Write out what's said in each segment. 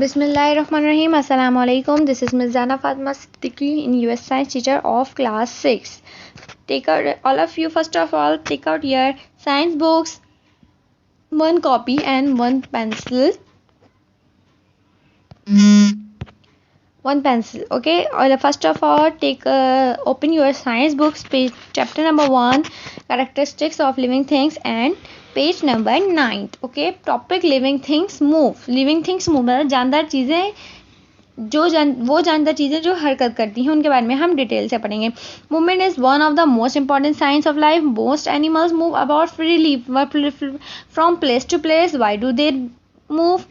Bismillahirrahmanirrahim. Assalamu alaikum. This is Ms. Zana Fatma Siddiqui, in US Science teacher of class 6. Take out, all of you, first of all, take out your science books, one copy and one pencil. One pencil, okay? First of all, open your science books, page chapter number 1, characteristics of living things, and page number 9, okay. Topic living things move. Living things move मतलब जानदार चीज़ें, वो जानदार चीज़ें जो हरकत करती हैं, उनके बारे में हम डिटेल से पढ़ेंगे. Movement is one of the most important science of life. Most animals move about freely from place to place. Why do they move?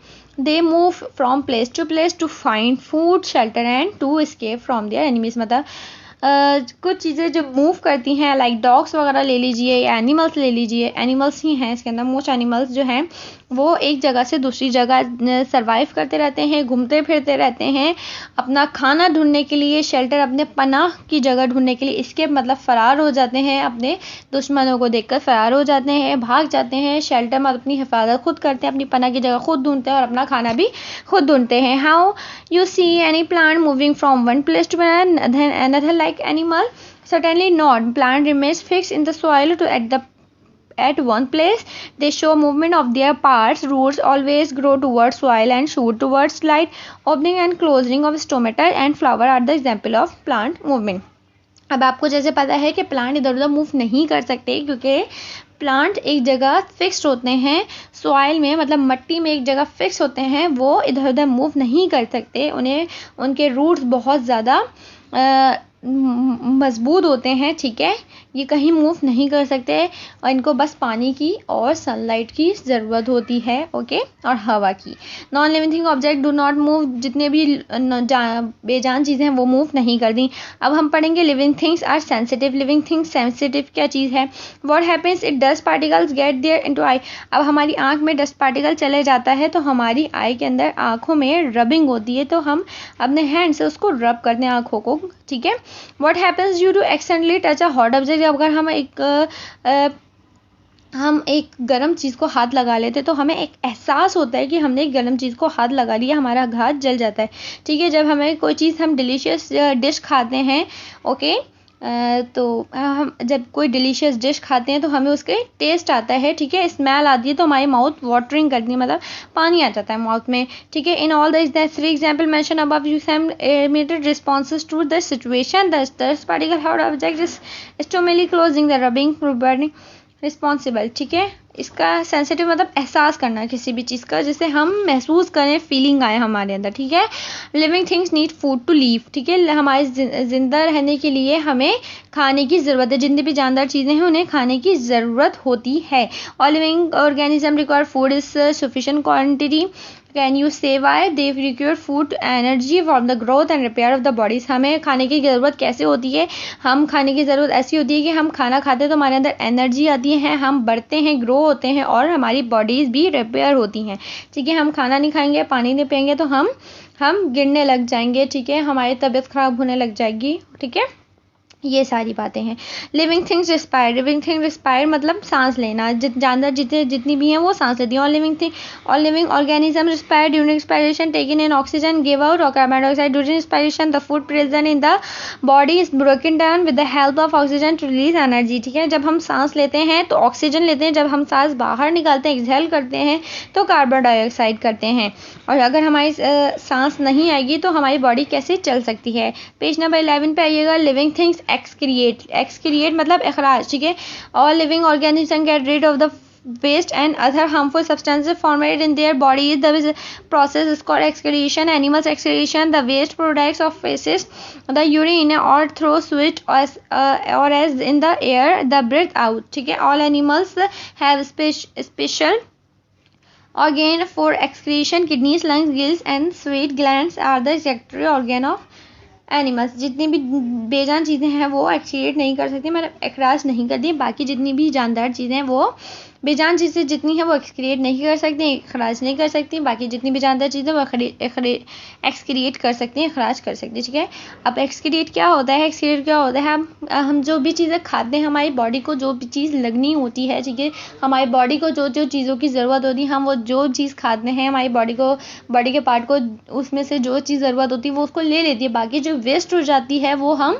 They move from place to place to find food, shelter and to escape from their enemies. मतलब कुछ चीज़ें जो move करती हैं, like dogs वगैरह ले लीजिए या एनिमल्स ले लीजिए. एनिमल्स ही हैं इसके अंदर. मोस्ट एनिमल्स जो हैं वो एक जगह से दूसरी जगह सरवाइव करते रहते हैं, घूमते फिरते रहते हैं, अपना खाना ढूंढने के लिए, शेल्टर, अपने पनाह की जगह ढूंढने के लिए. इसके मतलब फ़रार हो जाते हैं, अपने दुश्मनों को देखकर फ़रार हो जाते हैं, भाग जाते हैं. शेल्टर में अपनी हिफाजत खुद करते हैं, अपनी पनाह की जगह खुद ढूंढते हैं और अपना खाना भी खुद ढूंढते हैं. How you see any plant moving from one place to another like animal? Certainly not. Plant remains fixed in the soil at one place. They show movement of their parts. Roots always grow towards soil and shoot towards light. Opening and closing of stomata and flower are the example of plant movement. अब आपको जैसे पता है कि plant इधर उधर move नहीं कर सकते, क्योंकि प्लांट एक जगह फिक्स्ड होते हैं सॉइल में, मतलब मट्टी में एक जगह फिक्स होते हैं. वो इधर उधर मूव नहीं कर सकते. उन्हें उनके रूट्स बहुत ज़्यादा मजबूत होते हैं, ठीक है. ये कहीं मूव नहीं कर सकते और इनको बस पानी की और सनलाइट की ज़रूरत होती है, ओके, और हवा की. Non living thing object do not move. जितने भी बेजान चीज़ें हैं वो मूव नहीं करती. अब हम पढ़ेंगे living things are sensitive. Living things sensitive क्या चीज़ है? What happens it dust particles get their into eye. अब हमारी आँख में डस्ट पार्टिकल चले जाता है तो हमारी आई के अंदर आँखों में रबिंग होती है, तो हम अपने हैंड से उसको रब करते हैं आँखों को, ठीक है. What happens due to accidentally touch a hot object? अगर हम एक गर्म चीज़ को हाथ लगा लेते तो हमें एक एहसास होता है कि हमने एक गर्म चीज़ को हाथ लगा लिया, हमारा हाथ जल जाता है, ठीक है. जब हमें कोई चीज़, हम डिलीशियस डिश खाते हैं, ओके, तो हम जब कोई डिलीशियस डिश खाते हैं तो हमें उसके टेस्ट आता है, ठीक है, स्मेल आती है, तो हमारी माउथ वाटरिंग करती है, मतलब पानी आ जाता है माउथ में, ठीक है. In all the three example mentioned above you some immediate responses to the situation. The dust particle hot object is strongly closing the rubbing burning responsible, ठीक है. इसका सेंसिटिव मतलब एहसास करना किसी भी चीज़ का, जिससे हम महसूस करें, फीलिंग आए हमारे अंदर, ठीक है. Living things need food to live, ठीक है. हमारे ज़िंदा रहने के लिए हमें खाने की ज़रूरत है. जितनी भी जानदार चीज़ें हैं उन्हें खाने की ज़रूरत होती है. और living organism require food is sufficient quantity. Can you say why? They require food energy for the growth and repair of the bodies. हमें खाने की ज़रूरत कैसे होती है? हम खाने की ज़रूरत ऐसी होती है कि हम खाना खाते हैं तो हमारे अंदर एनर्जी आती है, हम बढ़ते हैं, ग्रो होते हैं और हमारी बॉडीज़ भी रिपेयर होती हैं, ठीक है. हम खाना नहीं खाएंगे, पानी नहीं पिएंगे तो हम गिरने लग जाएंगे, ठीक है, हमारी तबीयत ख़राब होने लग जाएगी, ठीक है. ये सारी बातें हैं. Living things respire. Living thing respire मतलब सांस लेना. जानदार जितनी भी हैं वो सांस लेती हैं. All living organism respire during expiration. Taken in oxygen give out carbon dioxide during expiration. The food present in the body is broken down with the help of oxygen to release energy, ठीक है. जब हम सांस लेते हैं तो oxygen लेते हैं, जब हम सांस बाहर निकालते हैं, एक्सहेल करते हैं, तो कार्बन डाइऑक्साइड करते हैं. और अगर हमारी सांस नहीं आएगी तो हमारी बॉडी कैसे चल सकती है? पेज नंबर 11 पे आइएगा. लिविंग थिंग्स excrete मतलब अखराज, ठीक है. All living organisms get rid of the waste and other harmful substances formed in their bodies. The process is called excretion. Animals excretion the waste products of feces, the urine or through sweat or as in the air the breath out, ठीक है. All animals have special organ for excretion. Kidneys, lungs, gills and sweat glands are the excretory organ of animals. जितनी भी बेजान चीज़ें हैं वो excrete नहीं कर सकती, मतलब अखराज नहीं करती. बाकी जितनी भी जानदार चीज़ें हैं वो बेजान चीज़ें जितनी हैं वो एक्सक्रिएट नहीं कर सकती, अखराज नहीं कर सकती, बाकी जितनी भी जानदार चीज़ें वो एक्सक्रिएट कर सकती हैं, अखराज कर सकती हैं, ठीक है। अब एक्सक्रिएट क्या होता है? एक्सक्रिएट क्या होता है? हम जो भी चीज़ें खाते हैं, हमारी बॉडी को जो भी चीज़ लगनी होती है, ठीक है, हमारी बॉडी को जो जो चीज़ों की ज़रूरत होती है, हम वो जो चीज़ खाते हैं, हमारी बॉडी के पार्ट को उसमें से जो चीज़ ज़रूरत होती है वो उसको ले लेती है, बाकी जो वेस्ट हो जाती है वो हम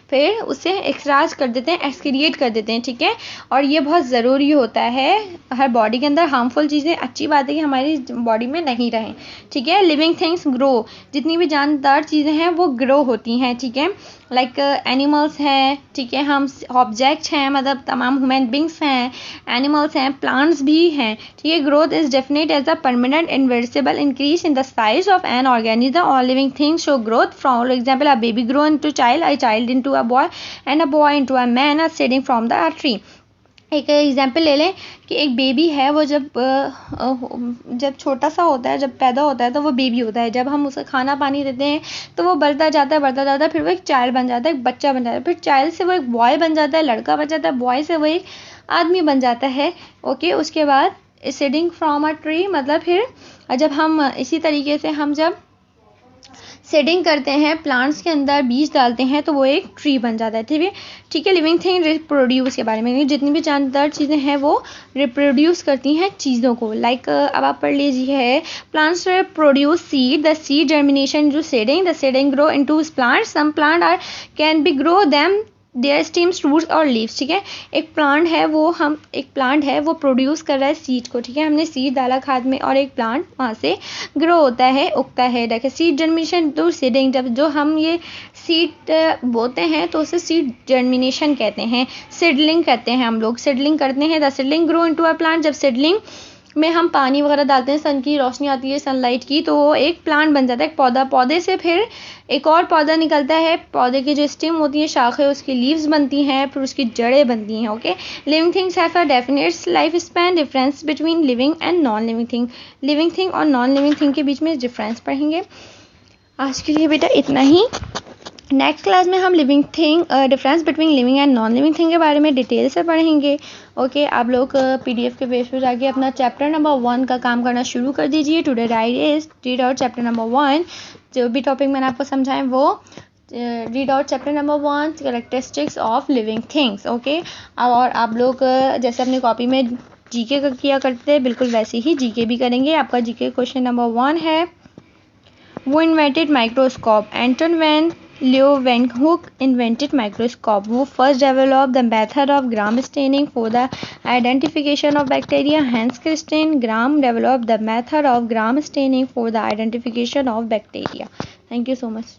फिर उसे एक्सराज कर देते हैं, एक्सक्रिएट कर देते हैं, ठीक है। और ये बहुत ज़रूरी होता है हर बॉडी के अंदर। हार्मफुल चीज़ें अच्छी बात है कि हमारी बॉडी में नहीं रहें, ठीक है। लिविंग थिंग्स ग्रो, जितनी भी जानदार चीज़ें हैं वो ग्रो होती हैं, ठीक है। लाइक एनिमल्स हैं, ठीक है, हम ऑब्जेक्ट्स हैं, मतलब तमाम ह्यूमन बींग्स हैं, एनिमल्स हैं, प्लांट्स भी हैं, ठीक है। Growth is definite as a permanent inversible increase in the size of an organism. All living things show growth. For example, a baby grow into child, a child into a boy and a boy into a man, a seeding from the tree. एक example ले लें कि एक baby है, वो जब छोटा सा होता है, जब पैदा होता है तो वो बेबी होता है। जब हम उसे खाना पानी देते हैं तो वो बढ़ता जाता है, फिर वो एक चाइल्ड बन जाता है, एक बच्चा बन जाता है, फिर चाइल्ड से वो एक बॉय बन जाता है, लड़का बन जाता है, बॉय से वो एक आदमी बन जाता है, ओके। उसके बाद सीडिंग फ्रॉम अ ट्री, मतलब फिर जब हम इसी तरीके से हम जब सीडिंग करते हैं, प्लांट्स के अंदर बीज डालते हैं तो वो एक ट्री बन जाता है, ठीक है। लिविंग थिंग रिप्रोड्यूस के बारे में, जितनी भी जानदार चीज़ें हैं वो रिप्रोड्यूस करती हैं चीज़ों को। लाइक अब आप पढ़ लीजिए, plants produce seed, the seed germination जो seeding, the seeding grow into plants, some plant are can be grow them their stems, roots और लीव्स, ठीक है। एक प्लांट है वो प्रोड्यूस कर रहा है सीड को, ठीक है। हमने सीड डाला खाद में और एक प्लांट वहाँ से ग्रो होता है, उगता है। देखिए, सीड जर्मिनेशन टू सीडिंग, जब जो हम ये सीड बोते हैं तो उसे सीड जर्मिनेशन कहते हैं, सीडलिंग कहते हैं, हम लोग सीडलिंग करते हैं। The seedling grow into a plant, जब सीडलिंग में हम पानी वगैरह डालते हैं, सन की रोशनी आती है, सनलाइट की, तो वो एक प्लांट बन जाता है, एक पौधा। पौधे से फिर एक और पौधा निकलता है, पौधे की जो स्टेम होती है, शाखें, उसकी लीव्स बनती हैं, फिर उसकी जड़ें बनती हैं, okay. Living things have a definite life span. Difference between living and non living thing, living thing और नॉन लिविंग थिंग के बीच में डिफरेंस पढ़ेंगे। आज के लिए बेटा इतना ही। नेक्स्ट क्लास में हम living thing, difference between living and non living thing के बारे में डिटेल से पढ़ेंगे, ओके। आप लोग PDF के पेज पर जाके अपना चैप्टर नंबर 1 का काम करना शुरू कर दीजिए। Today read out chapter number 1, जो भी टॉपिक मैंने आपको समझाएं वो read out chapter number 1, characteristics of living things, okay. और आप लोग जैसे अपनी कॉपी में जीके का किया करते हैं, बिल्कुल वैसे ही जीके भी करेंगे। आपका जीके क्वेश्चन नंबर 1 है, वो invented microscope? Anton van Leeuwenhoek invented microscope. Who first developed the method of gram staining for the identification of bacteria? Hans Christian Gram developed the method of gram staining for the identification of bacteria. Thank you so much.